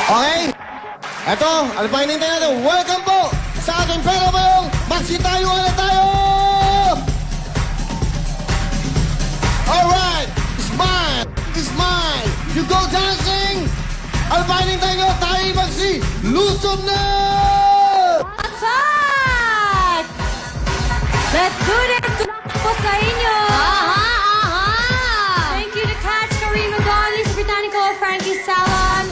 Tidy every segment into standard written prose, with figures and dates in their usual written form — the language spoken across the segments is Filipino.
Okay? Eto, ano pa hinintay natin? Welcome po sa ating pera ba yung magsitayo na tayo! Alright! Smile! Smile! You go dancing! Ano pa hinintay nyo? Tayo magsilusob na! Attack! Let's do this! Tulak po sa inyo! Thank you to Catch, Kareem Magonis, Britannico, Frankie Salon,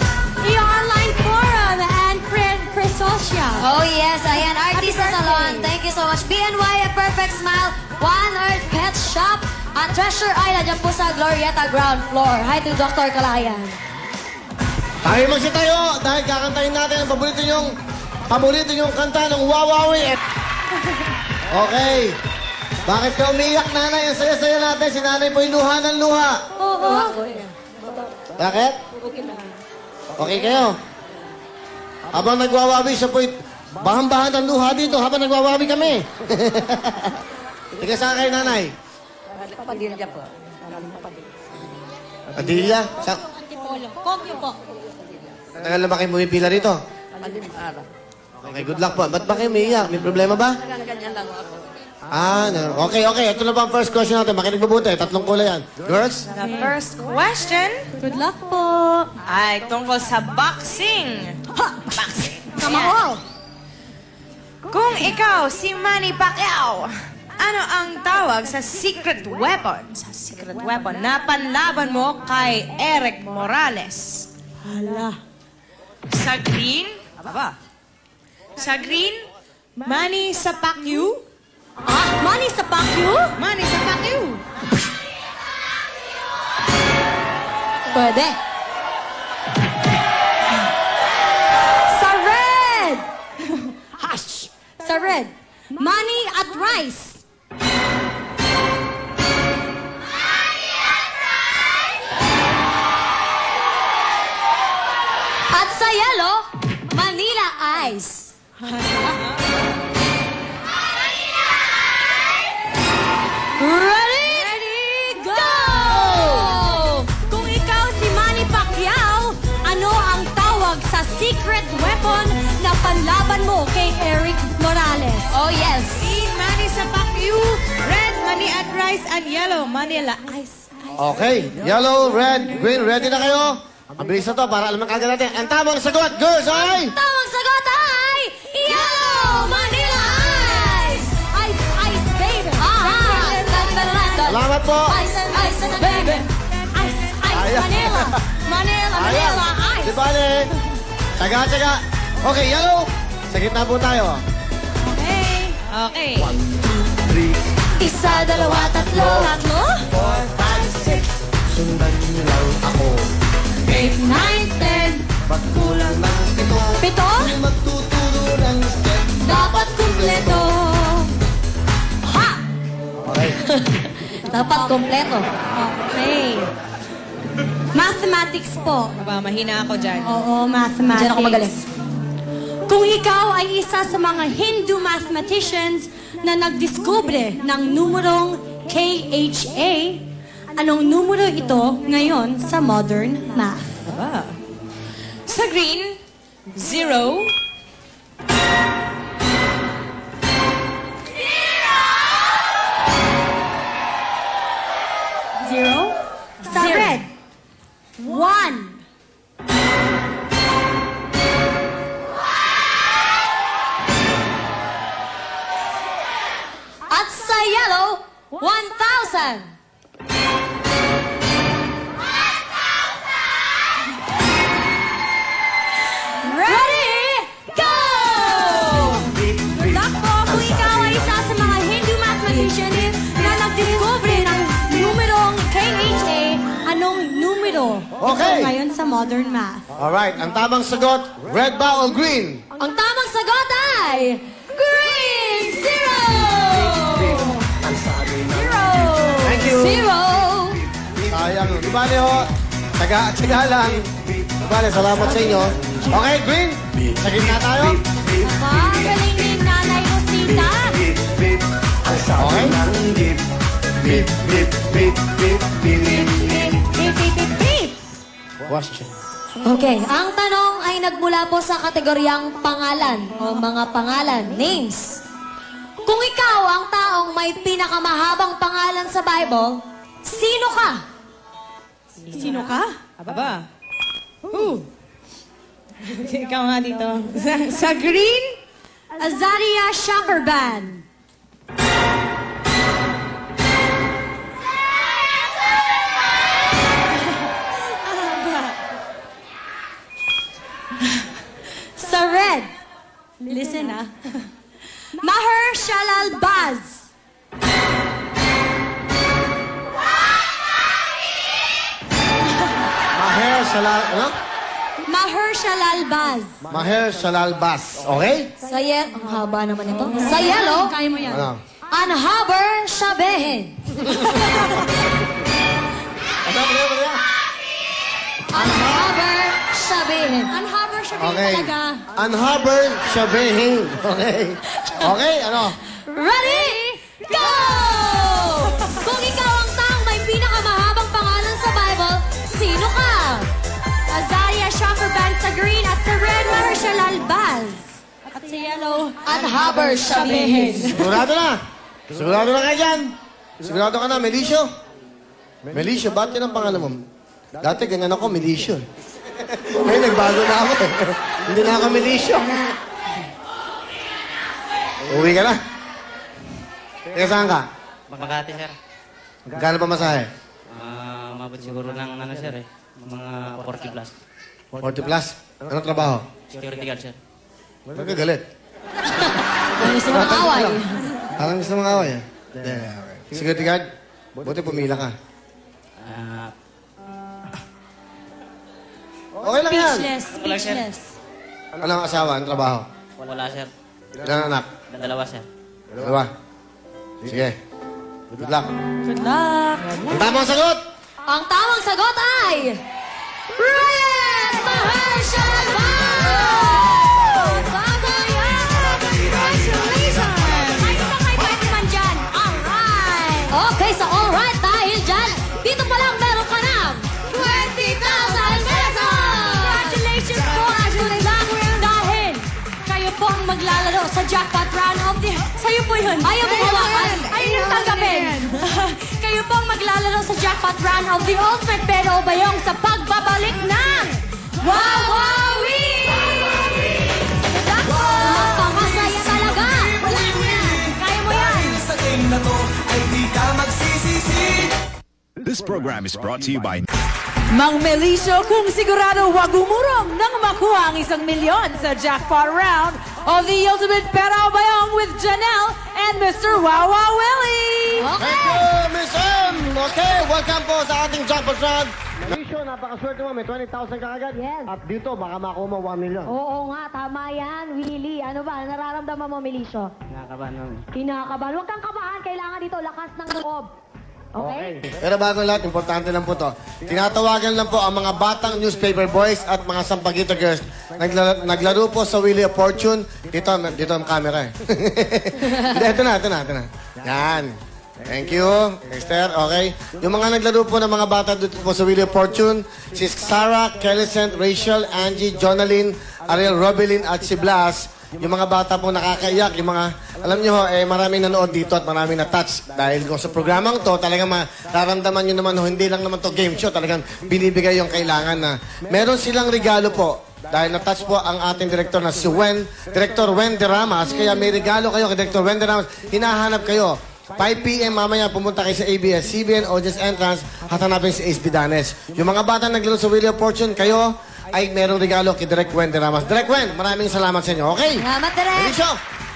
E-Online Forum, and Chris Social. Oh yes, ayan, Artista Happy Salon. birthday. Thank you so much. BNY, A Perfect Smile, One Earth Pet Shop, at Treasure Island, dyan po sa Glorieta Ground Floor. Hi to Dr. Kalayan. Tayo magsitayo dahil kakantahin natin ang paborito yung kanta ng Wawawi. Okay. Bakit ka umiyak, nanay? Ang saya-saya natin. Si nanay po'y luha ng luha. Oo. Bakit? Okay kayo? Habang nagwawawi, siya po'y bahan-bahan ng luha dito habang nagwawawi kami. Tika saan kayo, nanay? Padilya po. Padilla? Sa... Antipolo. Kogyo po. Tagal na ba kayo bumipila rito? Okay, good luck po. Ba't ba kayo umiiyak? May problema ba? Ganyan lang ako. Okay. Ito na ba ang first question natin? Makinig mabuti. Tatlong kulay yan. Girls? The first question Good luck po. ay tungkol sa boxing. Boxing. Kamao. Kung ikaw si Manny Pacquiao, ano ang tawag sa secret weapon? Sa secret weapon na panlaban mo kay Eric Morales? Hala. Sa green, Sa green, Manny sa Pacquiao. Money sa Pacquiao? Manny sa Pacquiao. Pwede. Sa red. Hush. Sa red. Money at rice. At sa yellow, Manila Ice. Ready? Ready, go! Kung ikaw si Manny Pacquiao, ano ang tawag sa secret weapon na panlaban mo kay Eric Morales? Oh yes. Green, Manny sa Pacquiao. Red, Manny at rice. And yellow, Manila Ice. Okay. Yellow, red, green. Ready na kayo? Mabilis na to para alam kagad natin. Ang tamang sagot, girls, ay... Tawag sagot ay Yellow Manila Ice! Ice, ice, baby! Salamat po. Ice, ice, baby! Ice, ice, Ayan. Manila! Manila, Manila, Di ice! bale. Tsaga. Okay, yellow. Sa gitna po tayo. Okay. Isa, dalawa, tatlo. Tatlo? 4, 5, 6. Sundan niyo lang ako. 8, 9, 10. Ba't kulang ng pito? Pito? Magtuturo ng step. Dapat kumpleto. Ha! Okay. Dapat kompleto. Okay. Mathematics po. Mahina ako dyan. Oo, mathematics. Diyan ako magaling. Kung ikaw ay isa sa mga Hindu mathematicians na nagdiskubre ng numerong KHA, anong numero ito ngayon sa modern math? Sa green, 0. Zero? Sa Zero. red, 1. At sa yellow, 1,000. Ready? Go! Good luck po kung ikaw ay isa sa mga Hindu mathematicians na nagdiskubre ng numerong KHA. Anong numero Okay. ito ngayon sa modern math? Alright, ang tamang sagot, red ba o green? Ang tamang sagot ay green! 0! Thank you. 0! Sayang. Di bale ho. Tsaga lang. Di bale, salamat sa inyo. Okay, green. Sa gitna tayo. Galing ni Nanay Rosita. Okay. Beep, beep, beep. Question. Okay, ang tanong ay nagmula po sa kategoryang pangalan o mga pangalan, names. Kung ikaw ang taong may pinakamahabang pangalan sa Bible, sino ka? Sino ka? Aba. Who? Ikaw nga dito. Sa green? Azaria Shocker Band. Sa red, listen Maher Shalal Baz. Maher Shalal, ano? Maher Shalal Baz. Maher Shalal Bas. Okay? Sa yellow, ang haba naman ito. Sa yellow, Kaya mo yan. Ano? Anhaber Shabehin. Ano? Anhaber Shabehin. Unhover siya Okay. talaga. Unhover Shabehin. Okay. Okay, ano? Ready? Go! Kung ikaw ang taong may pinakamahabang pangalan sa Bible, sino ka? Azaria Shocker Band sa green at sa red, Maher Shalal Baz. At sa yellow, Anhaber Shabehin. Sigurado na. Sigurado na kayo dyan. Sigurado ka na, Melisio. Melisio, ba't yun ang pangalan mo? Dati ganyan ako, Melisio. Ngayon, nagbago na ako. Hindi na ako Melisio. Uwi ka na. Teka, saan ka? Makati, sir. Gano'n pa masahe? Mabot siguro ng ano, sir, eh. Mga 40 plus. 40 plus. Anong trabaho? Security guard, sir. Ba't ka galit? Gusto mo away? Parang gusto mong away, eh. Hindi, okay. Security guard? Buti pumila ka. Ah, Okay lang yan. speechless. Anong asawa? Anong trabaho? wala, sir. Ilan anak? Dalawa, sir. Dalawa. Sige. Good luck. Good luck. Ang tamang sagot! Ang tamang sagot ay... Red Maher Shalal Baz! Bagay yan! Congratulations! Ay, pa kay pwede man dyan. Alright! Okay, sa alright dahil dyan, dito pa lang meron ka ng 20,000 pesos! Congratulations po at good luck dahil kayo po ang maglalaro sa jackpot round of the... Sa'yo po yun. Ayaw mo hawakan. Ayaw yung tanggapin. Kayo po ang maglalaro sa jackpot round of the ultimate pero bayong sa pagbabalik ng Wawawi! Napakasaya talaga! Kaya mo yan. Sa game na to ay di ka magsisisi. This program is brought to you by Mang Melisio, kung sigurado wag umurong nang makuha ang 1 milyon sa jackpot round of the ultimate Pera Bayong with Janelle and Mr. Wawa Willie! Thank you, Miss M! Okay, welcome po sa ating jackpot round. Melisio, napakaswerte mo. May 20,000 ka agad. Yes. At dito, baka makuha mo 1 million. Oo nga, tama yan, Willie. Ano ba, nararamdaman mo, Melisio? Nakakabahan namin. Kinakabahan. Huwag kang kabahan. Kailangan dito lakas ng loob. Okay? Pero bago lahat, importante lang po to. Tinatawagan lang po ang mga batang newspaper boys at mga sampagita girls. Naglaro po sa Wheel of Fortune. Dito ang camera eh. Hindi, ito na. Yan. Thank you, Esther. Okay. Yung mga naglaro po ng mga bata dito po sa Wheel of Fortune, si Sarah, Kellicent, Rachel, Angie, Jonalyn, Ariel, Robelyn at si Blas. Yung mga bata po nakakaiyak, yung mga, alam nyo ho, maraming nanood dito at maraming na-touch. Dahil kung sa programang to, talagang mararamdaman nyo naman ho, hindi lang naman to game show, talagang binibigay yung kailangan na. Meron silang regalo po. Dahil na-touch po ang ating director na si Director Wen De Ramas. Kaya may regalo kayo kay Director Wen De Ramas. Hinahanap kayo. 5 p.m. mamaya pumunta kayo sa ABS-CBN Audience Entrance at hanapin si Ace Bidanes. Yung mga bata naglaro sa Wheel of Fortune, kayo ay merong regalo kay Direk Wen De Ramas. Direk Wen, maraming salamat sa inyo. Okay? Salamat, Direk. Melisio,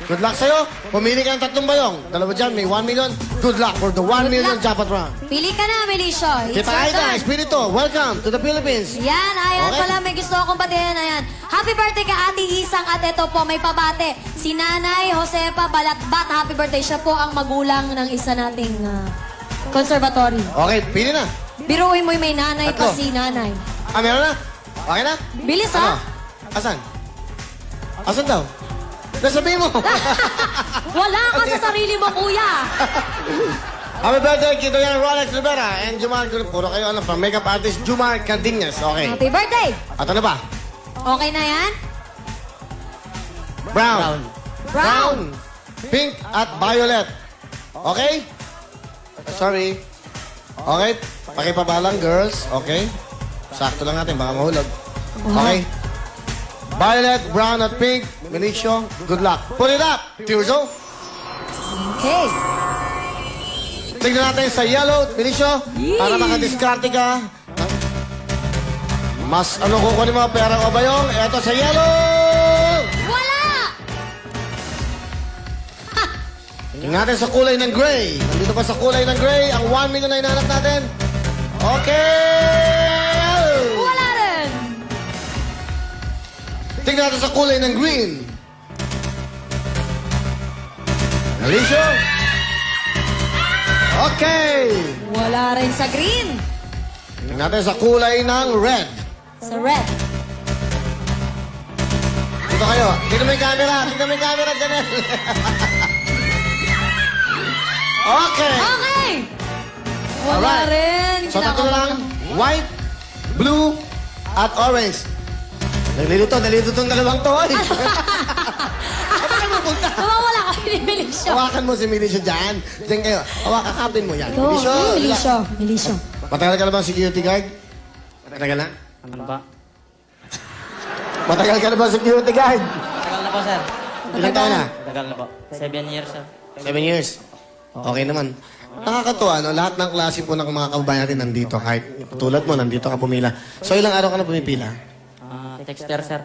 good luck sa'yo. Pumili ka ng 3 bayong. Dalawa dyan, may 1 million. Good luck for the 1 million luck. jackpot round. Pili ka na, Melisio. It's Kita your Aida, turn. Espiritu, welcome to the Philippines. Yan, ayan Okay. pala, may gusto akong batiin. Ayan. Happy birthday ka, Ate Isang. At ito po, may pabate. Si Nanay Josepa Balatbat. Happy birthday. Siya po ang magulang ng isa nating conservatory. Okay, pili na. Biruin mo yung may nanay pa Tatlo. si Nanay. Ah, meron na? Okay na? Bilis, Ano? ha? Asan? Asan daw? Nasabihin mo. Wala ka sa sarili mo, kuya. Happy birthday, Kito Yan, Rolex Rivera, and Jumar, puro kayo ano, pang makeup artist, Jumar Cardenas. Okay. Happy birthday! At ano ba? Okay na yan? Brown. Brown. Pink at violet. Okay? Sorry. Okay? Pakipabalang, girls. Okay? Sakto lang natin, baka mahulog. Okay? Violet, brown at pink. Melicio, good luck. Put it up, Tirzo. Okay. Tignan natin sa yellow, Melicio. Para makadiskarte ka. Mas ano kukunin mo, pera o bayong? Eto sa yellow! Wala! Tingnan natin sa kulay ng gray. Nandito pa sa kulay ng gray, ang 1 million na hinahanap natin. Okay! Wala rin! Tingnan natin sa kulay ng green. Alicia? Okay! Wala rin sa green. Tingnan natin sa kulay ng red. Sa red. Dito kayo. Tingnan mo yung camera. Tingnan mo yung camera. Ganun. Okay. Okay! Wala Alright. rin. So, tatlo na lang. White, blue, at orange. Nalilito ang dalawang to. Ay. Saan kayo mapunta? Nawawala kami ni Melicio. Hawakan mo si Milicio dyan. Diyan kayo. Hawakan, kapin mo yan. Go, Milicio. Melicio. Melicio. Matagal ka na ba security guard? Matagal na? Ano ba? Matagal ka na ba security guard? Tagal na po, sir. Ilang taon na? Tagal na po. 7 years, sir. 7 years. Okay naman. Nakakatuwa, no? Lahat ng klase po ng mga kababayan natin nandito. Kahit tulad mo, nandito ka pumila. So, ilang araw ka na pumipila? Texter, sir.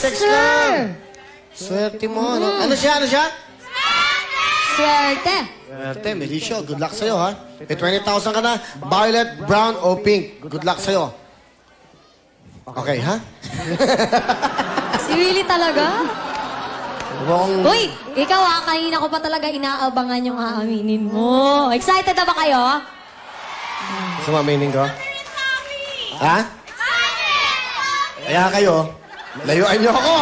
Texter! Swerte mo, no? Ano siya? Swerte. Swerte, Melicio. Good luck sa'yo, ha? May 20,000 ka na. Violet, brown, o pink. Good luck sa'yo. Okay, ha? Si Willie talaga? Mukhang... Uy, ikaw kanina ko pa talaga inaabangan yung aaminin mo. Excited na ba kayo? Sumaminin ko? Ha? Kaya kayo, layuan niyo ako.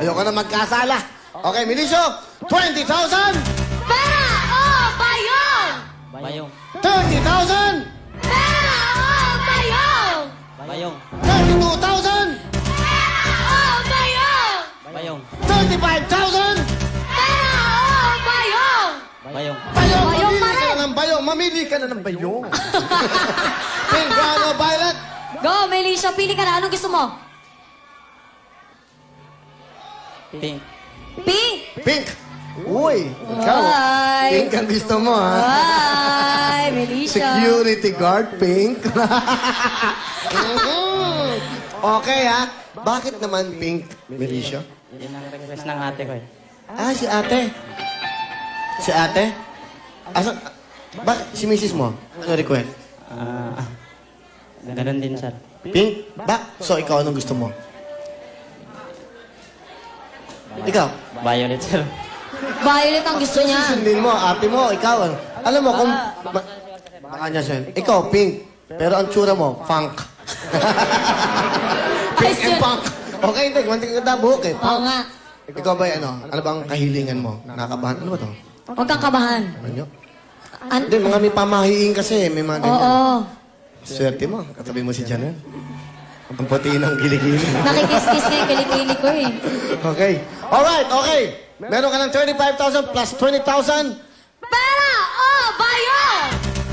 Ayoko na magkasala. Okay, Melicio, 20,000! Pera o bayong! Bayong. 30,000! Pera o bayong! Bayong. 32,000! Pera o bayong! Bayong. 35,000! Pera o bayong! Bayong. Bayong, Bayong mamili pa ka rin. na ng bayong. Mamili ka na ng bayong. Pink, brown, o violet? Go, Melicio, pili ka na. Anong gusto mo? Pink. Pink! Pink. Uy, ikaw. Ay. Pink ang gusto mo, ha? Ay, Melicio. Security guard, pink. Okay, ha? Bakit naman pink, Melicio? Yun ang request ng ate ko, eh. Ah, si ate. Si ate? Asan? Si misis mo? Ano request? Ganun din, sir. Pink? So, ikaw anong gusto mo? Ikaw? Violet, sir. Violet ang gusto niya. Susundin mo, ate mo, ikaw. Alam mo, kung... Baka niya siya. Ikaw, pink. Pero ang tsura mo, funk. Pink and punk. Okay, hindi. Manting ka buhok eh. Oo Punk. nga. Ikaw ba, ano bang kahilingan mo? Nakakabahan? Ano ba to? Huwag kang kabahan. Ano nyo? Hindi, mga may pamahiin kasi. May mga ganyan. Oo. Swerte mo. Katabi mo si Janelle. Ang puti ng giligili. Nakikis-kiss nga yung kilikili ko eh. Okay. Alright, okay. Meron ka ng 35,000 plus 20,000. Pera o bayong!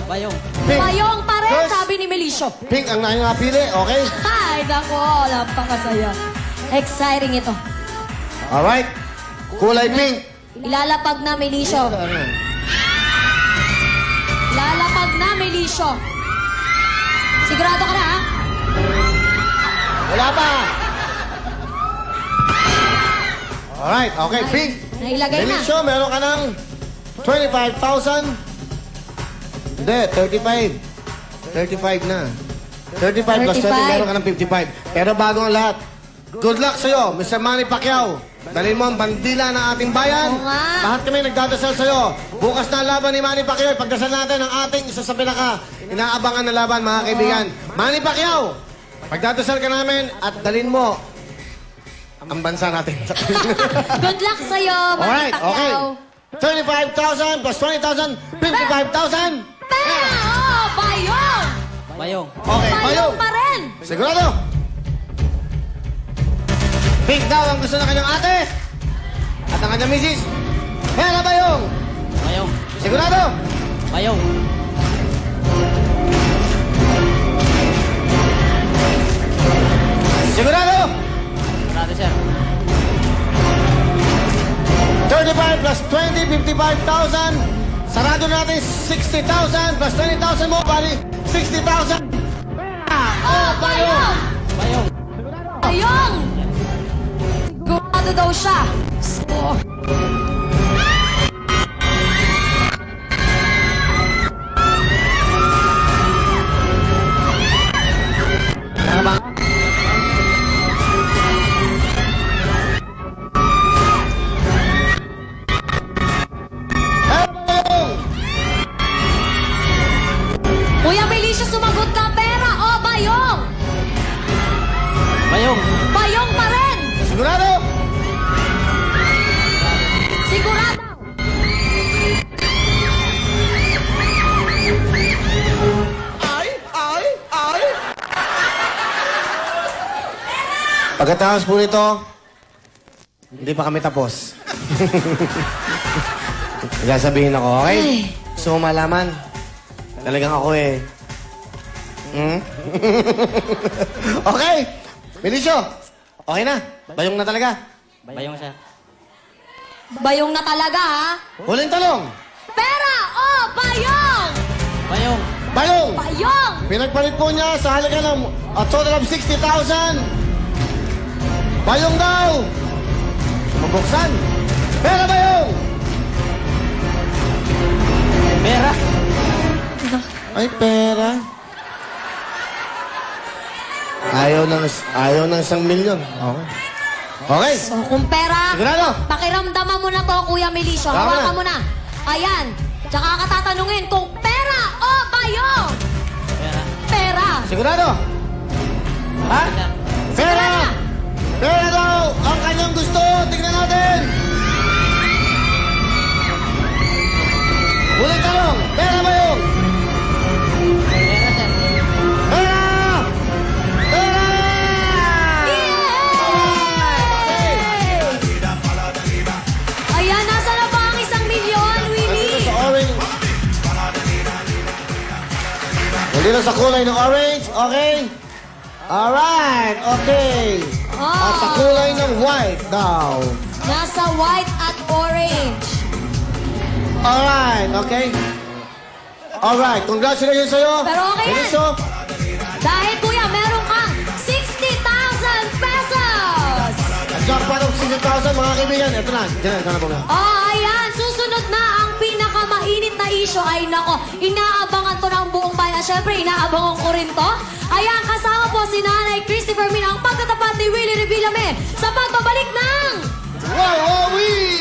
Bayong. Pink. Bayong pa rin, Girls. sabi ni Melicio. Pink ang napili, okay? Ay, nako, napakasaya. Exciting ito. Alright. Kulay pink. Ilalapag na, Melicio. Ilalapag na, Melicio. Sigurado ka na, ha? Wala pa. Alright, okay, pink. Nailagay na. Melicio, meron ka ng 25,000. Hindi, 35. 35 na. 35 plus 20, 35. meron ka ng 55. Pero bago ang lahat, good luck sa'yo, Mr. Manny Pacquiao. Dalhin mo ang bandila ng ating bayan. Oo nga. Lahat kami nagdadasal sa'yo. Bukas na ang laban ni Manny Pacquiao. Pagdasal natin ang ating isa sa pinaka inaabangan na laban, mga kaibigan. Manny Pacquiao, pagdadasal ka namin at dalhin mo ang bansa natin. Good luck sa'yo, Manny Alright, okay. Pacquiao. 25,000 plus 20,000, 55,000. Pera o bayong? Bayong. Okay, Bayong Bayong. pa rin. Sigurado? Pink daw ang gusto ng kanyang ate. At ang kanyang misis. Pera Bayong. Bayong. Sigurado? Bayong. Sigurado? Sigurado, sir. 35 plus 20, 55,000. Sarado natin 60,000 plus 20,000 mo. Bali, 60,000. Oh, bayong! Bayong. Bayong! Sigurado daw siya. So, Kuya Melisio, sumagot ka. Pera o bayong? Bayong. Bayong pa rin. Sigurado? Sigurado. Pagkatapos po nito, hindi pa kami tapos. Sasabihin ako, okay? Gusto mo malaman? Talagang ako eh. Hmm? Okay! Benicio, okay na. Bayong na talaga. Bayong, sir. Bayong na talaga, ha? Huling talong. Pera o bayong? Bayong. Bayong! Bayong! Pinagpalit po niya sa halaga ng a total of 60,000. Bayong daw! Mabuksan. Pera Bayong! Pera. Ay, pera. Ayaw ng 1 milyon. Okay. Okay. So, kung pera, Sigurado? pakiramdaman mo na to, Kuya Melisio. Tama Hawakan na. mo na. Ayan. Tsaka katatanungin kung pera o bayong? Pera. Pera. Sigurado? Ha? Pera! Pera daw! Ang kanyang gusto! Tignan natin! Huling tanong! Pera Bayong! Pera, sir. Pera! Pera! Ayan, nasa na ba ang 1 milyon, Willie? Sa orange. Nandito sa kulay ng orange. Okay? Alright. Okay. At sa kulay ng white daw. Nasa white at orange. Alright. Okay? Alright. Congratulations sa'yo. Pero okay yan. Benicio. Dahil, Kuya, meron kang 60,000 pesos! Ang jackpot of 60,000 mga kaibigan. Ito na. Diyan na po. Oh, ayan. Susunod na ang pinakamainit na issue ay nako. Inaabangan to ng buong bayan. Siyempre, inaabangan ko rin to. Ayan, kasama po si Nanay Christopher Min ang pagtatapat ni Willie Revillame sa pagbabalik ng Wow, wow, wee!